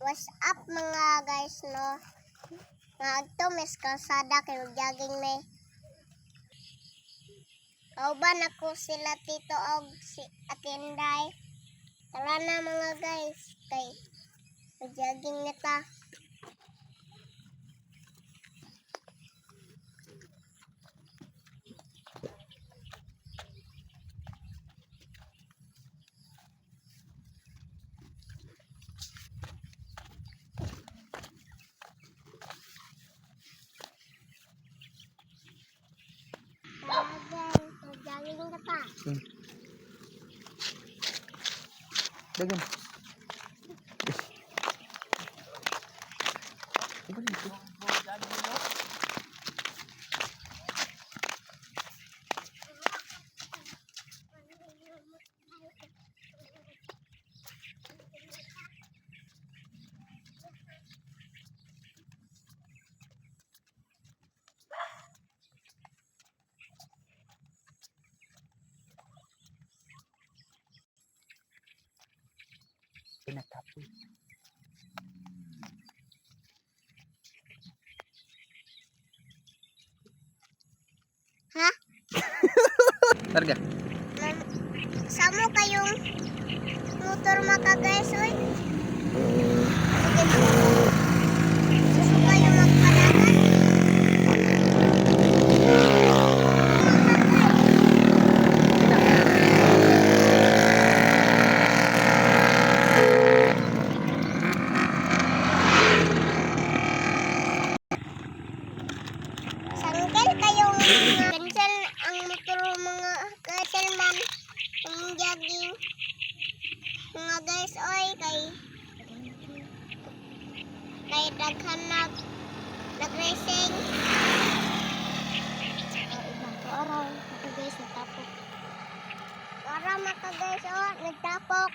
What's up mga guys no? Nga adto mes kalsada kay jogging may. Kauban ako sila Tito og si Atinday. Tara na mga guys kay jogging na ta. Jogging na ta. Dagan. Pinatapos. Ha? Targa. Samo kayong motor maka guys oy. Susu kayo magpadagan. Sangkel kayong cancel ang motor mga kaselman ang jogging. Mga guys oy kay daghan nag-racing. Araw maka guys nagtapok. Araw maka guys nagtapok.